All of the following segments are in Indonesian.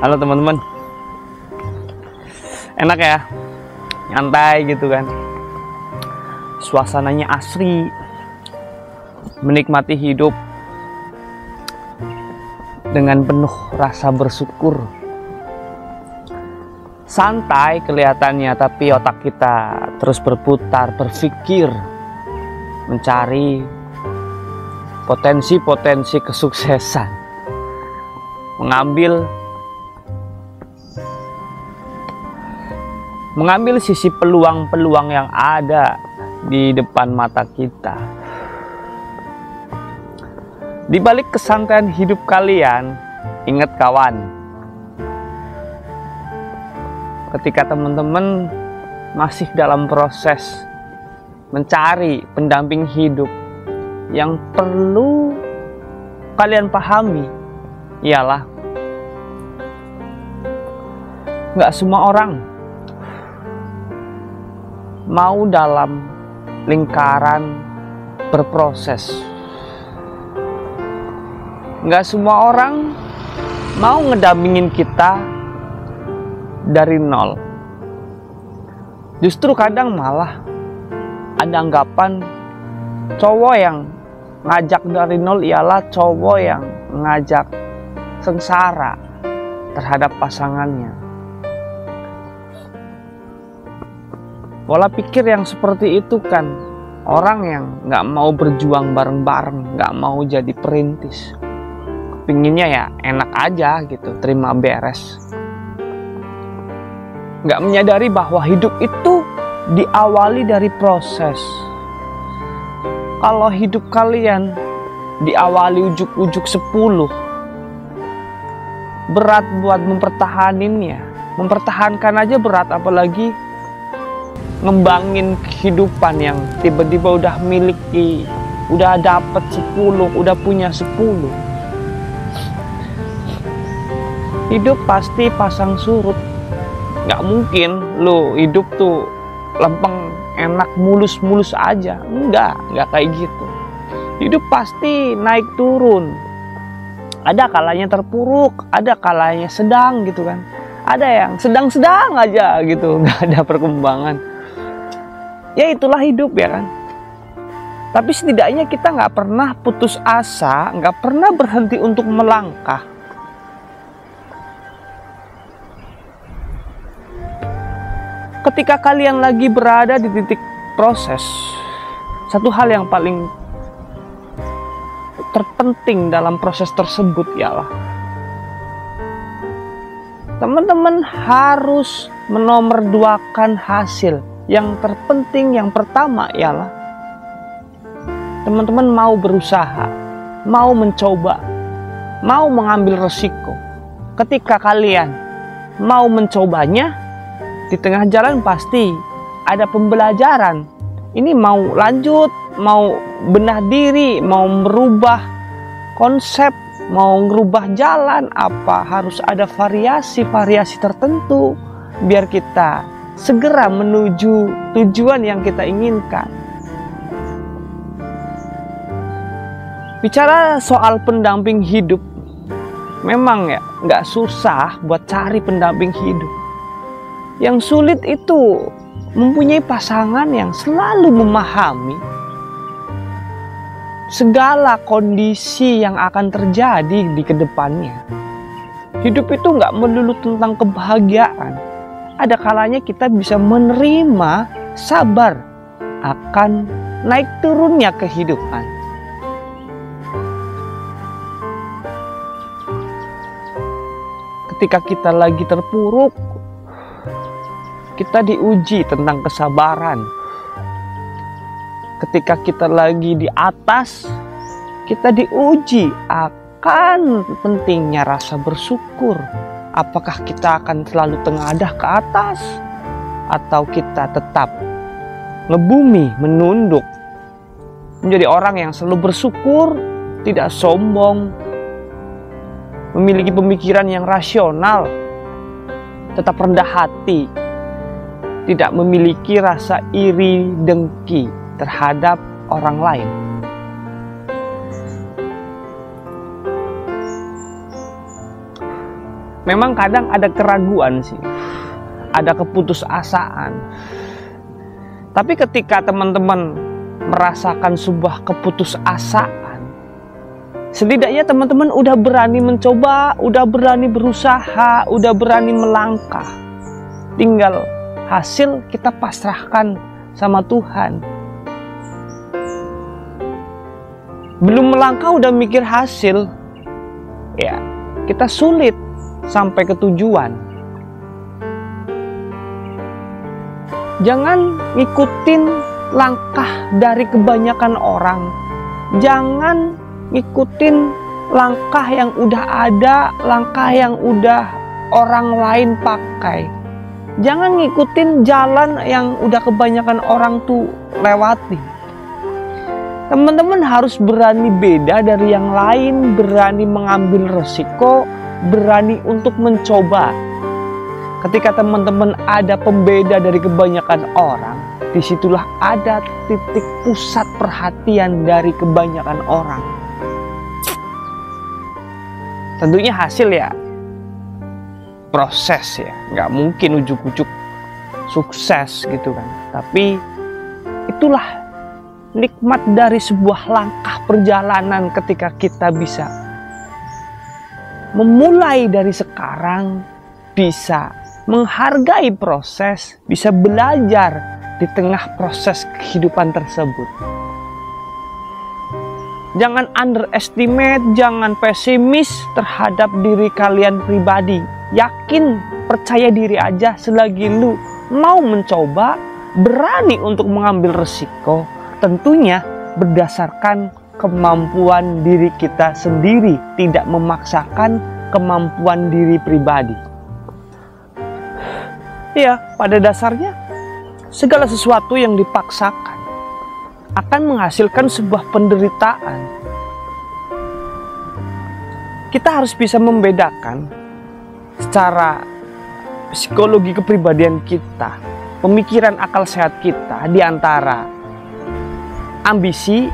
Halo teman-teman, enak ya, nyantai gitu kan, suasananya asri, menikmati hidup dengan penuh rasa bersyukur. Santai kelihatannya, tapi otak kita terus berputar, berpikir, mencari potensi-potensi kesuksesan, mengambil sisi peluang-peluang yang ada di depan mata kita. Di balik kesantaian hidup kalian, ingat kawan, ketika teman-teman masih dalam proses mencari pendamping hidup, yang perlu kalian pahami ialah nggak semua orang mau dalam lingkaran berproses. Nggak semua orang mau ngedampingin kita dari nol. Justru kadang malah ada anggapan cowok yang ngajak dari nol ialah cowok yang ngajak sengsara terhadap pasangannya. Pola pikir yang seperti itu kan orang yang nggak mau berjuang bareng-bareng, nggak mau jadi perintis. Pinginnya ya enak aja gitu, terima beres. Nggak menyadari bahwa hidup itu diawali dari proses. Kalau hidup kalian diawali ujuk-ujuk 10, berat buat mempertahaninnya. Mempertahankan aja berat, apalagi ngembangin kehidupan yang tiba-tiba udah miliki, udah dapet 10, udah punya 10. Hidup pasti pasang surut. Nggak mungkin lo hidup tuh lempeng, enak, mulus-mulus aja. Nggak kayak gitu. Hidup pasti naik turun. Ada kalanya terpuruk, ada kalanya sedang gitu kan. Ada yang sedang-sedang aja gitu, nggak ada perkembangan. Ya itulah hidup ya kan. Tapi setidaknya kita nggak pernah putus asa, nggak pernah berhenti untuk melangkah. Ketika kalian lagi berada di titik proses, satu hal yang paling terpenting dalam proses tersebut ialah teman-teman harus menomorduakan hasil. Yang terpenting, yang pertama ialah teman-teman mau berusaha, mau mencoba, mau mengambil resiko. Ketika kalian mau mencobanya, di tengah jalan pasti ada pembelajaran. Ini mau lanjut, mau benah diri, mau merubah konsep, mau merubah jalan, apa harus ada variasi-variasi tertentu biar kita segera menuju tujuan yang kita inginkan. Bicara soal pendamping hidup, memang ya nggak susah buat cari pendamping hidup. Yang sulit itu mempunyai pasangan yang selalu memahami segala kondisi yang akan terjadi di kedepannya. Hidup itu nggak melulu tentang kebahagiaan. Ada kalanya kita bisa menerima, sabar akan naik turunnya kehidupan. Ketika kita lagi terpuruk, kita diuji tentang kesabaran. Ketika kita lagi di atas, kita diuji akan pentingnya rasa bersyukur. Apakah kita akan selalu tengadah ke atas, atau kita tetap ngebumi, menunduk, menjadi orang yang selalu bersyukur, tidak sombong, memiliki pemikiran yang rasional, tetap rendah hati, tidak memiliki rasa iri dengki terhadap orang lain. Memang kadang ada keraguan sih, ada keputusasaan. Tapi ketika teman-teman merasakan sebuah keputusasaan, setidaknya teman-teman udah berani mencoba, udah berani berusaha, udah berani melangkah. Tinggal hasil kita pasrahkan sama Tuhan. Belum melangkah udah mikir hasil, ya kita sulit sampai ke tujuan. Jangan ngikutin langkah dari kebanyakan orang. Jangan ngikutin langkah yang udah ada, langkah yang udah orang lain pakai. Jangan ngikutin jalan yang udah kebanyakan orang tuh lewati. Teman-teman harus berani beda dari yang lain, berani mengambil resiko, berani untuk mencoba. Ketika teman-teman ada pembeda dari kebanyakan orang, disitulah ada titik pusat perhatian dari kebanyakan orang. Tentunya hasil ya proses ya, nggak mungkin ujuk-ujuk sukses gitu kan. Tapi itulah nikmat dari sebuah langkah perjalanan ketika kita bisa memulai dari sekarang, bisa menghargai proses, bisa belajar di tengah proses kehidupan tersebut. Jangan underestimate, jangan pesimis terhadap diri kalian pribadi. Yakin, percaya diri aja selagi lu mau mencoba, berani untuk mengambil resiko, tentunya berdasarkan kemampuan diri kita sendiri, tidak memaksakan kemampuan diri pribadi. Ya, pada dasarnya segala sesuatu yang dipaksakan akan menghasilkan sebuah penderitaan. Kita harus bisa membedakan secara psikologi kepribadian kita, pemikiran akal sehat kita di antara ambisi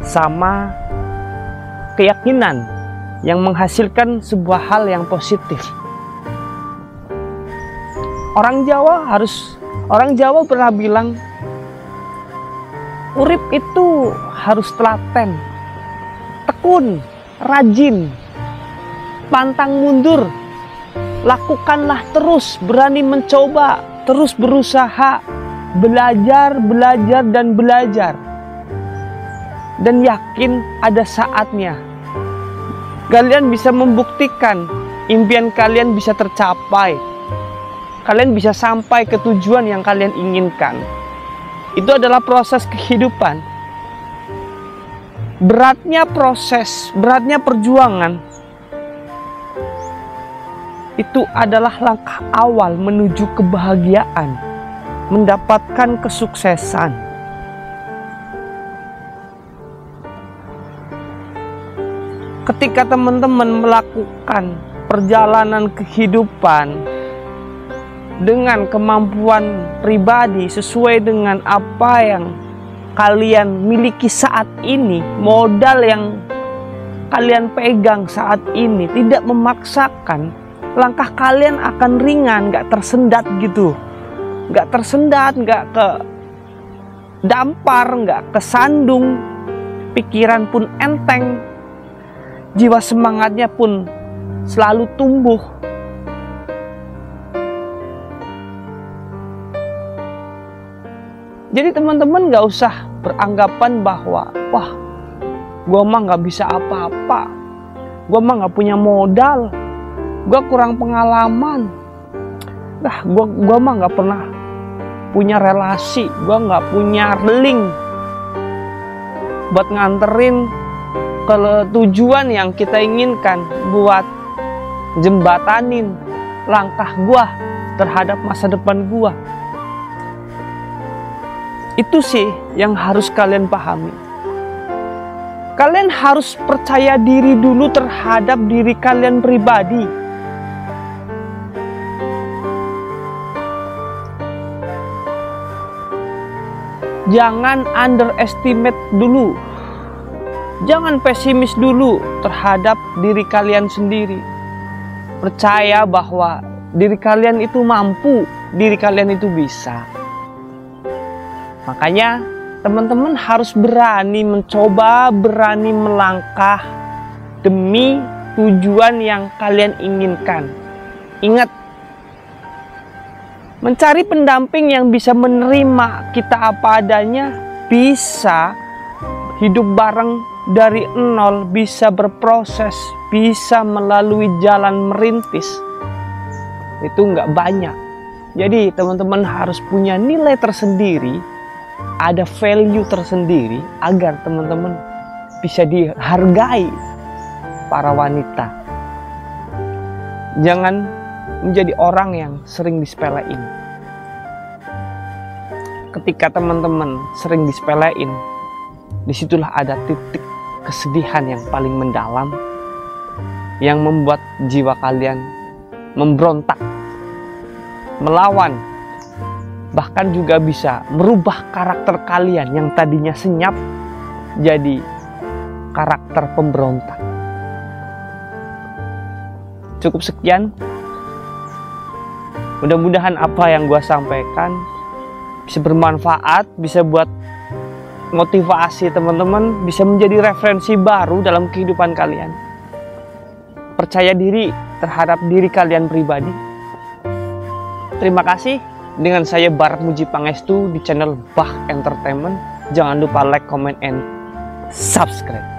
sama keyakinan yang menghasilkan sebuah hal yang positif. Orang Jawa pernah bilang, urip itu harus telaten, tekun, rajin, pantang mundur, lakukanlah terus, berani mencoba, terus berusaha, belajar, dan belajar. Dan yakin ada saatnya kalian bisa membuktikan impian kalian bisa tercapai. Kalian bisa sampai ke tujuan yang kalian inginkan. Itu adalah proses kehidupan. Beratnya proses, beratnya perjuangan, itu adalah langkah awal menuju kebahagiaan, mendapatkan kesuksesan. Ketika teman-teman melakukan perjalanan kehidupan dengan kemampuan pribadi sesuai dengan apa yang kalian miliki saat ini, modal yang kalian pegang saat ini, tidak memaksakan, langkah kalian akan ringan, gak tersendat gitu, gak tersendat, gak ke dampar, gak kesandung, pikiran pun enteng, jiwa semangatnya pun selalu tumbuh. Jadi teman-teman gak usah beranggapan bahwa wah, gua mah gak bisa apa-apa, gua mah gak punya modal, gua kurang pengalaman, gua mah gak pernah punya relasi, gua gak punya link buat nganterin ke tujuan yang kita inginkan, buat jembatanin langkah gua terhadap masa depan gua. Itu sih yang harus kalian pahami. Kalian harus percaya diri dulu terhadap diri kalian pribadi. Jangan underestimate dulu. Jangan pesimis dulu terhadap diri kalian sendiri. Percaya bahwa diri kalian itu mampu, diri kalian itu bisa. Makanya teman-teman harus berani mencoba, berani melangkah demi tujuan yang kalian inginkan. Ingat, mencari pendamping yang bisa menerima kita apa adanya, bisa hidup bareng dari nol, bisa berproses, bisa melalui jalan merintis. Itu nggak banyak. Jadi teman-teman harus punya nilai tersendiri, ada value tersendiri agar teman-teman bisa dihargai para wanita. Jangan menjadi orang yang sering disepelein. Ketika teman-teman sering disepelein, disitulah ada titik kesedihan yang paling mendalam yang membuat jiwa kalian memberontak, melawan, bahkan juga bisa merubah karakter kalian yang tadinya senyap jadi karakter pemberontak. Cukup sekian. Mudah-mudahan apa yang gue sampaikan bisa bermanfaat, bisa buat motivasi teman-teman, bisa menjadi referensi baru dalam kehidupan kalian. Percaya diri terhadap diri kalian pribadi. Terima kasih. Dengan saya Barat Muji Pangestu di channel Bah Entertainment. Jangan lupa like, comment, and subscribe.